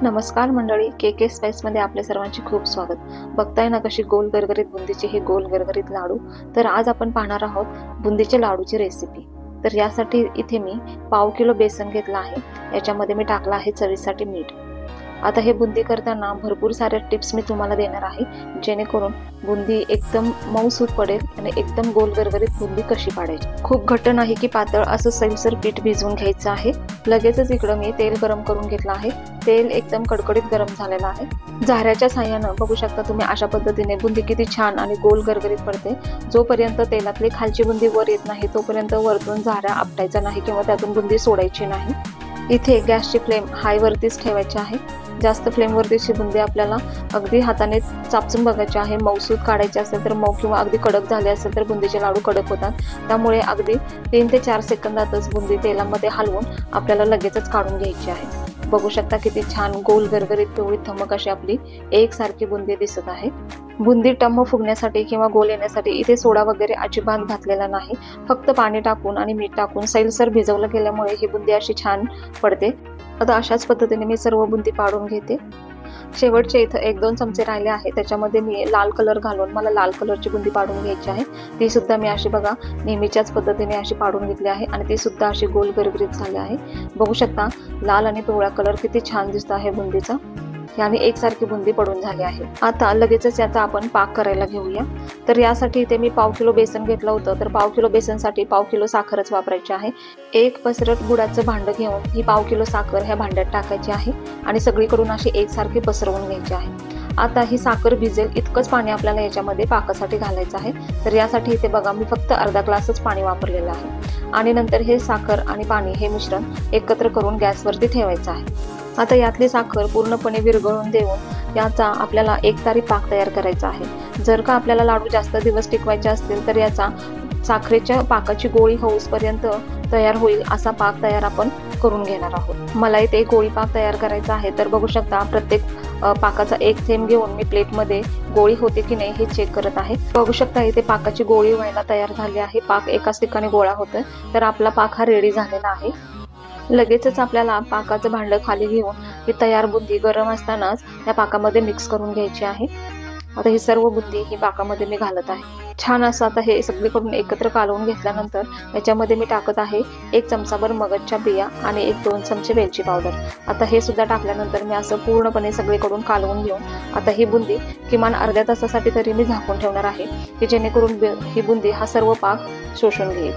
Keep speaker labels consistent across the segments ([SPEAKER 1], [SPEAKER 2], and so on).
[SPEAKER 1] नमस्कार मंडळी, के स्पाइसमध्ये आपल्या सर्वांचे खूप स्वागत. बघताय ना कशी गोल गरगरीत बुंदीचे हे गोल गरगरीत लाडू. तर आज आपण पाहणार आहोत बुंदीचे लाडूची रेसिपी. तर यासाठी इथे मी पाव किलो बेसन घेतला आहे. याच्यामध्ये मी टाकला आहे चवीसाठी मीठ. आता हे बुंदी करताना भरपूर सारे टिप्स मी तुम्हाला देणार आहे, जेणेकरून बुंदी एकदम मऊसूत पडेल आणि एकदम गोल गरगरीत बुंदी कशी पाडायची. खूप घट्ट नाही की पातळ, असं सैलसर पीठ भिजवून घ्यायचं आहे. लगेचच इकडं मी तेल गरम करून घेतलं आहे. तेल एकदम कडकडीत गरम झालेलं आहे. झाऱ्याच्या साह्यानं बघू शकता तुम्ही अशा पद्धतीने बुंदी किती छान आणि गोल गरगरीत पडते. जोपर्यंत तेलातली खालची बुंदी वर येत नाही तोपर्यंत वरतून झाऱ्या आपटायचा नाही किंवा त्यातून बुंदी सोडायची नाही. इथे गॅसची फ्लेम हाय वरतीच ठेवायची आहे. जास्त फ्लेम वरतीची बुंदी आपल्याला अगदी हाताने चापसून बघायची आहे. मऊसूत काढायची असेल तर मऊ किंवा अगदी कडक झाले असेल तर बुंदीचे लाडू कडक होतात. त्यामुळे अगदी 3 ते 4 सेकंदातच बुंदी तेलामध्ये हलवून आपल्याला लगेचच काढून घ्यायची आहे. बघू शकता किती छान गोल गरगरीत पिवळी धमक अशी आपली एकसारखी बुंदी दिसत आहे. बुंदी टम्म फुगण्यासाठी किंवा गोल येण्यासाठी इथे सोडा वगैरे अजिबात घातलेला नाही. फक्त पाणी टाकून आणि मीठ टाकून सैलसर भिजवलं गेल्यामुळे ही बुंदी अशी छान पडते. आता अशाच पद्धतीने मी सर्व बुंदी पाडून घेते. शेवटचे इथं 1-2 चमचे राहिले आहे. त्याच्यामध्ये मी लाल कलर घालून मला लाल कलरची बुंदी पाडून घ्यायची आहे. ती सुद्धा मी अशी बघा नेहमीच्याच पद्धतीने अशी पाडून घेतली आहे आणि ती सुद्धा अशी गोल गरगरीत झाली आहे. बघू शकता लाल आणि पिवळा कलर किती छान दिसत आहे बुंदीचा. याने एकसारखी बुंदी पडून झाली आहे. आता लगेचच याचा आपण पाक करायला घेऊया. तर यासाठी इथे मी पाव किलो बेसन घेतलं होतं. तर पाव किलो बेसनसाठी पाव किलो साखरच वापरायची आहे. एक पसरट गुळाचं भांडं घेऊन ही पाव किलो साखर ह्या भांड्यात टाकायची आहे आणि सगळीकडून अशी एकसारखी पसरवून घ्यायची आहे. आता ही साखर भिजेल इतकंच पाणी आपल्याला याच्यामध्ये पाकासाठी घालायचं आहे. तर यासाठी इथे बघा मी फक्त अर्धा ग्लासच पाणी वापरलेलं आहे आणि नंतर हे साखर आणि पाणी हे मिश्रण एकत्र करून गॅसवरती ठेवायचं आहे. आता यातली साखर पूर्णपणे विरघळून देऊन याचा आपल्याला एकतारी पाक तयार करायचा आहे. जर का आपल्याला लाडू जास्त दिवस टिकवायचे असतील तर याचा साखरेच्या पाकाची गोळी होऊसपर्यंत तयार होईल असा पाक तयार आपण करून घेणार आहोत. मला इथे गोळी पाक तयार करायचा आहे. तर बघू शकता प्रत्येक पाकाचा एक थेंब घेऊन मी प्लेटमध्ये गोळी होते की नाही हे चेक करत आहे. बघू शकता इथे पाकाची गोळी व्हायला तयार झाली आहे. पाक एकाच ठिकाणी गोळा होतोय. तर आपला पाक हा रेडी झालेला आहे. लगेचच आपल्याला पाकाचं भांडं खाली घेऊन ही तयार बुंदी गरम असतानाच या पाकामध्ये मिक्स करून घ्यायची आहे. आता ही सर्व बुंदी ही पाकामध्ये मी घालत आहे. छान असं आता हे सगळीकडून एकत्र कालवून घेतल्यानंतर याच्यामध्ये मी टाकत आहे 1 चमचाभर मगजच्या बिया आणि 1-2 चमचे वेलची पावडर. आता हे सुद्धा टाकल्यानंतर मी असं पूर्णपणे सगळीकडून कालवून घेऊन आता ही बुंदी किमान अर्ध्या तासासाठी तरी मी झाकून ठेवणार आहे, की जेणेकरून ही बुंदी हा सर्व पाक शोषून घेईल.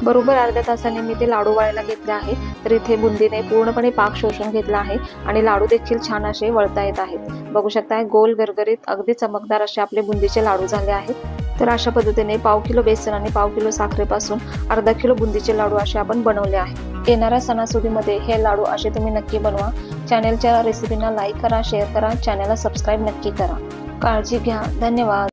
[SPEAKER 1] बरोबर अर्ध्या तासाने मी ते लाडू वळायला घेतले आहे. तर इथे बुंदीने पूर्णपणे पाक शोषून घेतला आहे आणि लाडू देखील छान असे वळता येत आहेत. बघू शकताय गोल गरगरीत अगदी चमकदार असे आपले बुंदीचे लाडू झाले आहेत. तर अशा पद्धतीने पाव किलो बेसन आणि पाव किलो साखरेपासून अर्धा किलो बुंदीचे लाडू असे आपण बनवले आहेत. येणाऱ्या सणासुदीमध्ये हे लाडू असे तुम्ही नक्की बनवा. चॅनलच्या रेसिपींना लाईक करा, शेअर करा, चॅनलला सबस्क्राईब नक्की करा. काळजी घ्या. धन्यवाद.